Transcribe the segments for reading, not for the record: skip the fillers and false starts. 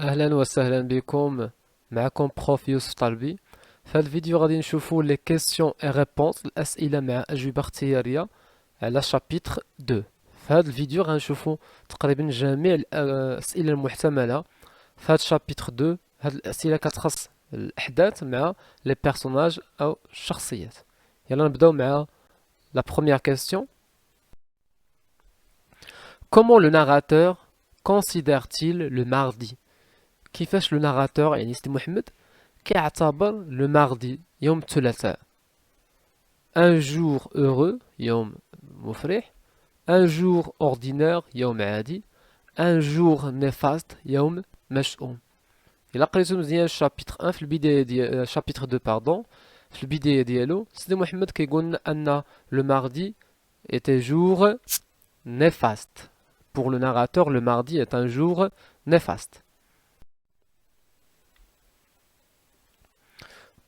اهلا وسهلا بكم. معكم بروف يوسف طلبي. في هذا الفيديو غادي نشوفوا لي كيسيون اي ريبونس، الاسئله مع اجوبه اختياريه على شابيتر 2. في هذا الفيديو غنشوفوا تقريبا جميع الاسئله المحتمله في هذا شابيتر 2. هذه الاسئله كتخص الاحداث مع لي بيرسوناج او الشخصيات. يلا نبداو مع لا بروميير كيسيون. Comment le narrateur considère-t-il le mardi؟ كيفاش لو ناراتور يعني سيدي محمد كيعتبر لو ماردي يوم الثلاثاء ان جور heureux يوم مفرح، ان جور اوردينير يوم عادي، ان جور نيفاست يوم مشؤوم. الا قريتو مزيان الشابيتر 1 في البدايه ديال شابيتر 2 باردون، في البدايه ديالو سيدي محمد كيقول لنا ان لو ماردي était jour néfaste. Pour le narrateur, le mardi est un jour néfaste.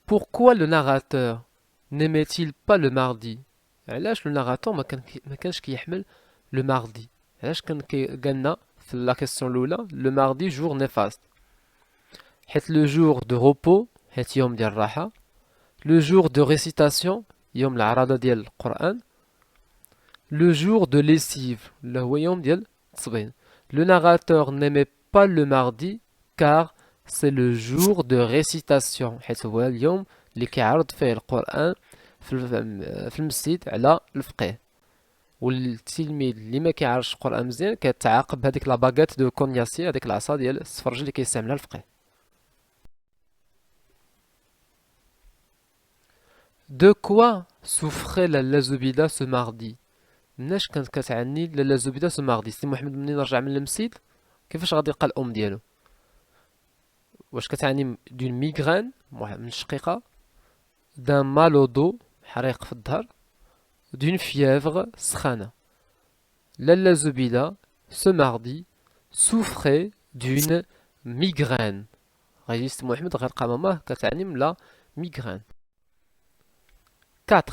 Pourquoi le narrateur n'aimait-il pas le mardi؟ علاش لو ناراتور ما كانش كيحمل لو ماردي؟ علاش كان قالنا في لا كيسيون الاولى لو ماردي جور نيفاست؟ حيت لو جور دو روبو، حيت يوم ديال الراحه، لو جور دو ريسيتاسيون يوم العراضه ديال القران، لو جور دو ليسيف اللي هو يوم ديال التصبين. لو ناراتور n'aimait pas le mardi car c'est le jour de récitation، حيت هو اليوم اللي كيعرض فيه القرآن في المسجد على الفقيه، والتلميذ اللي ما كيعرفش القرآن مزيان كتعاقب هذيك لا باغيت دو كونياسي، هذيك العصا ديال السفرج اللي كيستعملها الفقيه. دو كوا souffrait لالا زبيدة ce mardi؟ مناش كانت كتعني لالا زبيدة ce mardi؟ سي محمد منين رجع من المسجد كيفاش غادي يلقى الام ديالو؟ واش كتعني دون ميغران من الشقيقه، دان مالودو حريق في الظهر، دون فيèvre سخانه؟ لالا زبيدة ce mardi souffrait d'une migraine. غيجي سي محمد غيلقى ماماه كتعني من لا ميغران. 4.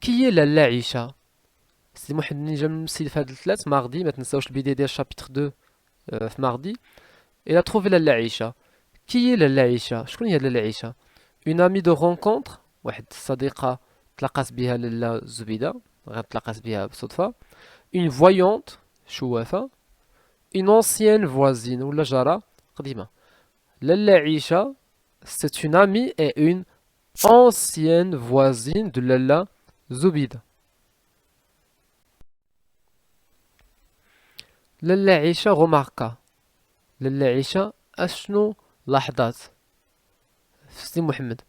كي لالا عيشه؟ سي محمد منين جا من المسجد في هاد الثلاث ماردي، ما تنساوش البدايه ديال شابيتر 2 في ماردي، الى تروفي لالا عيشه. كي لالا عيشه؟ شكون هي لالا عيشه؟ اون امي دو رونكونتر، واحد الصديقه تلاقات بها لالا زبيده، غير تلاقات بها بالصدفه. اون فويونت شوافه. اون اونسيان فوازين ولا جاره قديمه. لالا عيشه c'est une amie et une ancienne voisine de لالا زبيده. لالا عيشه غوماركا، لالا عيشه اشنو لاحظات في سي محمد؟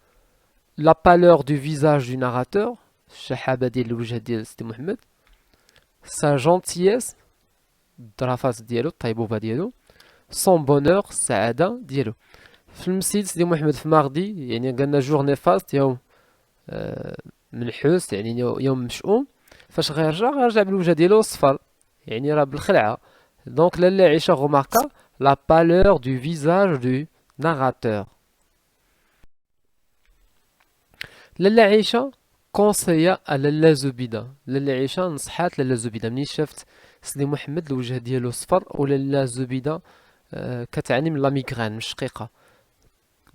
la pâleur du visage du narrateur، الشحابة ديال الوجه ديال سيدي محمد، sa gentillesse، الظرافات ديالو الطيبوبة ديالو، son bonheur، السعادة ديالو. في المسجد سيدي محمد في ماردي يعني قالنا جور نيفاست يوم منحوس، يعني يوم مشؤوم. فاش غيرجع بالوجه ديالو صفر، يعني راه بالخلعة. دونك لالا عيشة غوماركا la pâleur du visage du narrateur. لالا عيشة كونسيا لالا زبيدة، لالا عيشة نصحات لالا زبيدة منين شافت سيدي محمد الوجه ديالو صفر، ولالا زبيدة كتعاني من لا ميغران من الشقيقة.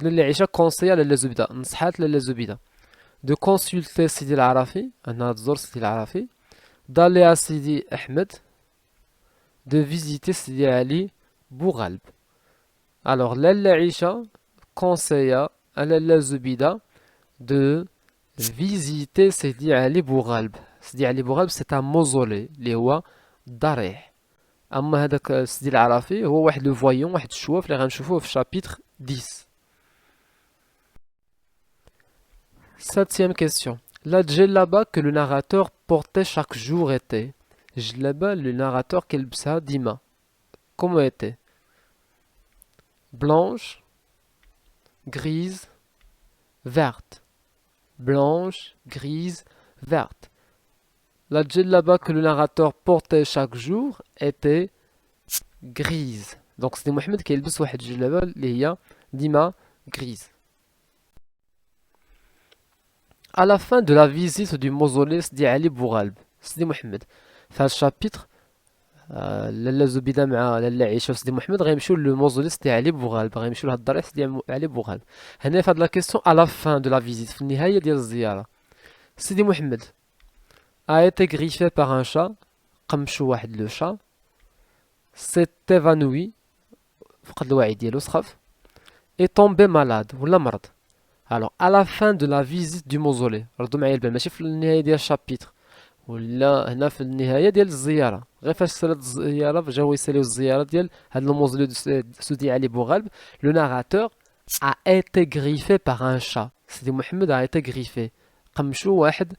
لالا عيشة كونسيا لالا زبيدة نصحات لالا زبيدة دو كونسولتي سيدي العرافي، انها تزور سيدي العرافي، دالي سيدي احمد، دو فيزيتي سيدي علي بوغالب. الوغ لالا عيشة كونسيا لالا زبيدة دو فيزيتي سيدي علي بوغالب. سيدي علي بوغالب سي ان موزولي اللي هو ضريح. اما هذاك سيدي العرافي هو واحد لو فويون، واحد الشواف اللي غنشوفوه في شابيتر 10. Septième question. La djellaba que le narrateur portait chaque jour était. Djellaba, le narrateur كيلبسها ديما. Comment était? Blanche, grise, verte. Blanche, grise, verte. La djellaba que le narrateur portait chaque jour était grise. Donc c'est Mohamed qui يلبس واحد الجلابة اللي هي ديما grise. À la fin de la visite du mausolée سيدي علي بوغالب، سيدي محمد في هذا الشابيتر لاله زبيده مع لاله عيشه وسيدي محمد غيمشيو للموزولي سيدي علي بوغالب، غيمشيو لهاد الضريح سيدي علي بوغالب. هنا في هاد لا كيسيون على فان دو لا فيزيت، في النهايه ديال الزياره، سيدي محمد a été griffé par un chat، قمشو واحد لو شا، s'est évanoui، فقد الوعي ديالو سخف، est tombé malade ولا مرض. Alors à la fin de la visite du mausolée، ردوا معايا البال، ماشي في النهايه ديال الشابيتر ولا هنا في النهايه ديال الزياره، غير فاش سالات الزياره جاو يساليو الزياره ديال هاد الموزولي دو سيدي علي بوغالب، لو ناراتور a été griffé par un chat، سيدي محمد a été griffé، قمشو واحد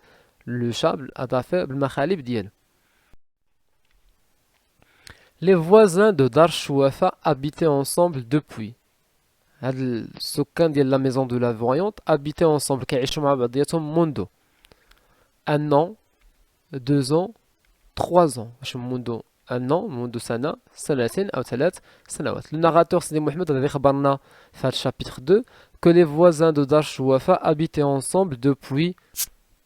لو شا بالاظافر بالمخالب ديالو. Les voisins de دار الشوافة habitaient ensemble depuis، هاد السكان ديال لا ميزون دو لا فويونت habitaient ensemble، كيعيشوا مع بعضياتهم منذ un an، 2 ans، 3 ans، واش منذ un an، منذ سنة، سنتين أو 3 سنوات. لو ناراتور سيدي محمد غادي يخبرنا في هاد الشابيتر 2 que les voisins de دار الشوافة habitaient ensemble depuis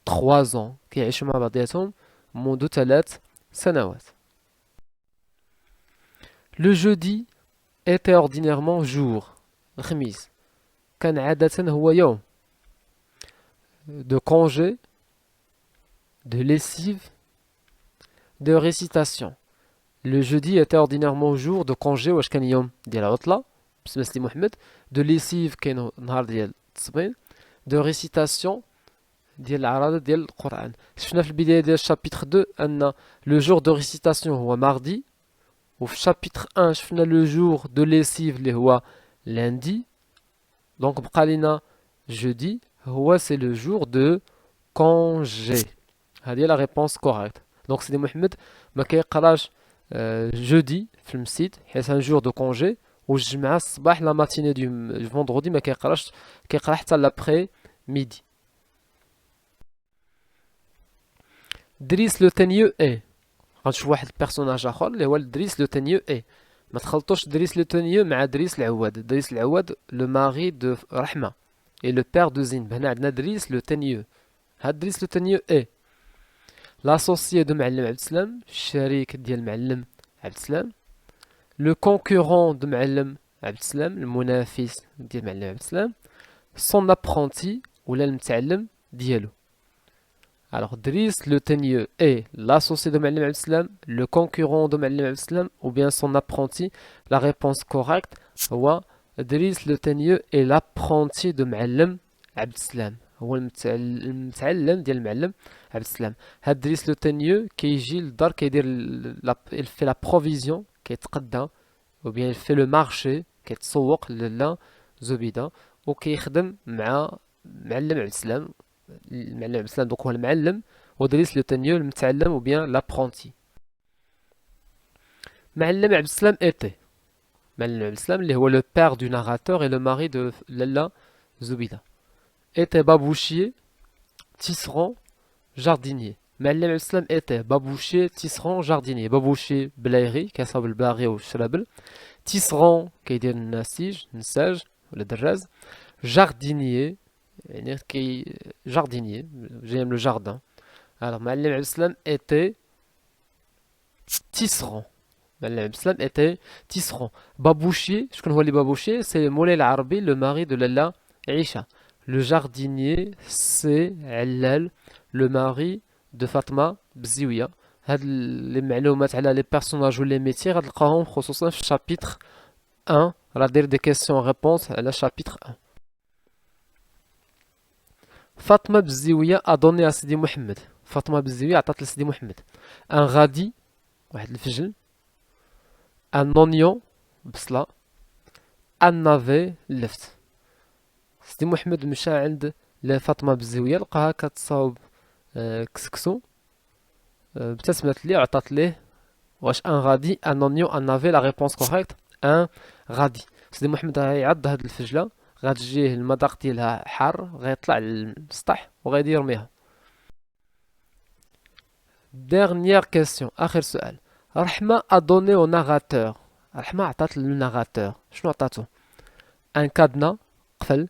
3 ans، كيعيشوا مع بعضياتهم منذ 3 سنوات. Le jeudi était ordinairement jour، الخميس كان عادة هو يوم de congé، de lessive، de récitation. Le jeudi était ordinairement jour de congé، واش كان يوم ديال عطلة بسم سيدي محمد، de lessive كاين نهار ديال التصبين، de récitation ديال العراضة ديال القرآن. شفنا في البداية ديال الشابيتر 2 أن لو جور دو ريسيتاسيون هو ماردي، وفي الشابيتر 1 شفنا لو جور دو ليسيف اللي هو lundi، دونك بقى لينا jeudi هو سي لو جور دو كونجي. هذه لا ريبونس كوريكت. دونك سيدي محمد ما كيقراش جودي في المسيد حيت ان جور دو كونجي، والجمعة الصباح لا ماتيني دو فوندردي ما كيقراش، كيقرا حتى لابخي ميدي. دريس لو تانيو اي، غنشوف واحد البيرسوناج اخر اللي هو دريس لو تانيو اي. ما تخلطوش دريس لو تانيو مع دريس العواد. دريس العواد لو ماري دو رحمة اي لو بير دو زينب. هنا عندنا دريس لو تانيو، هاد دريس لو تانيو اي لاسوسيي دو معلم عبد السلام، الشريك ديال معلم عبد السلام. لو كونكورون دو معلم عبد السلام، المنافس ديال معلم عبد السلام. سون ابرونتي ولا المتعلم ديالو. Alors, Driss le Teigneux est l'associé de Ma'allim Abdeslam, le concurrent de Ma'allim Abdeslam ou bien son apprenti. La réponse correcte, هو Driss le Teigneux est l'apprenti de Ma'allim Abdeslam. هو المتعلم ديال المعلم عبد السلام. هاد دريس لو تانيو كيجي للدار كيدير il fait la provision، كيتقدى ou bien il fait le marché، كيتسوق لاله زبيده وكيخدم مع معلم عبد السلام. المعلم عبد السلام دوك هو المعلم، ودريس لو تانيو المتعلم ou bien l'apprenti. معلم عبد السلام ايتي، معلم عبد السلام اللي هو لو père du narrateur et le mari de لاله زبيده. était babouchier، tisserand، jardinier. معلم عبد السلام était babouchier، tisserand، jardinier. babouchier بلايغي كيصاوب الباغي والشرابل، tisserand كيدير النسيج نساج ولا دراز، jardinier يعني كي jardinier جاي من لو جاردان. alors معلم عبد السلام était tisserand، معلم عبد السلام était tisserand. babouchier شكون هو اللي babouchier؟ سي مولاي العربي لو ماري دو لاله عيشه. Le jardinier c'est علال le mari de Fatma Bziouya. هاد لي معلومات على لي بيرسوناج و لي ميتي غتلقاهم خصوصا في الشابيتر 1، راه داير دي كيسيون ريبونس على شابيتر 1. فاطمة بزيوية أدوني سيدي محمد، فاطمة بزيوية عطات لسيدي محمد ان غادي واحد الفجل، ان اونيون بصلة، ان نافي لفت. سيدي محمد مشى عند لفاطمة بزيوية لقاها كتصاوب كسكسو، ابتسمت ليه وعطات ليه واش ان غادي ان اونيون ان نافي. لا ريبونس كوريكت ان غادي. سيدي محمد غيعض هاد الفجلة، غتجيه المذاق ديالها حار، غيطلع للسطح وغادي يرميها. ديرنيير كيسيون، اخر سؤال. رحمة ادوني او ناراتور، رحمة عطات للناراتور شنو عطاتو؟ ان كادنا قفل،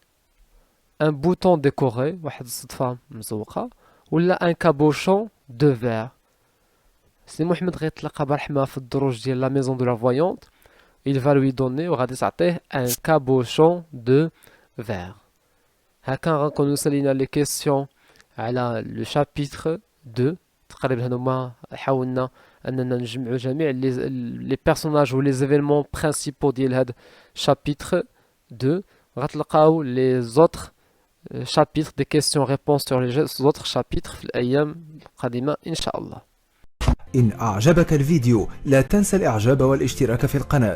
ان بوطون ديكوري واحد الصدفة مزوقة، ولا ان كابوشون دو فير. سي محمد غيتلقى برحمة في الدروج ديال لا ميزون دو لا فويونت. il va lui donner وغادي تعطيه ان كابوشون دو فير. هكا غنكونو سالينا لي كيسيون على لو شابيتر 2. تقريبا هانوما حاولنا اننا نجمعوا جميع لي بيرسوناج و لي زيفينمون برينسيپو ديال هاد شابيتر 2. غتلقاو لي زوتر chapitres des questions-réponses sur les autres chapitres في الأيام القادمة إن شاء الله. إن أعجبك الفيديو لا تنسى الإعجاب والاشتراك في القناة.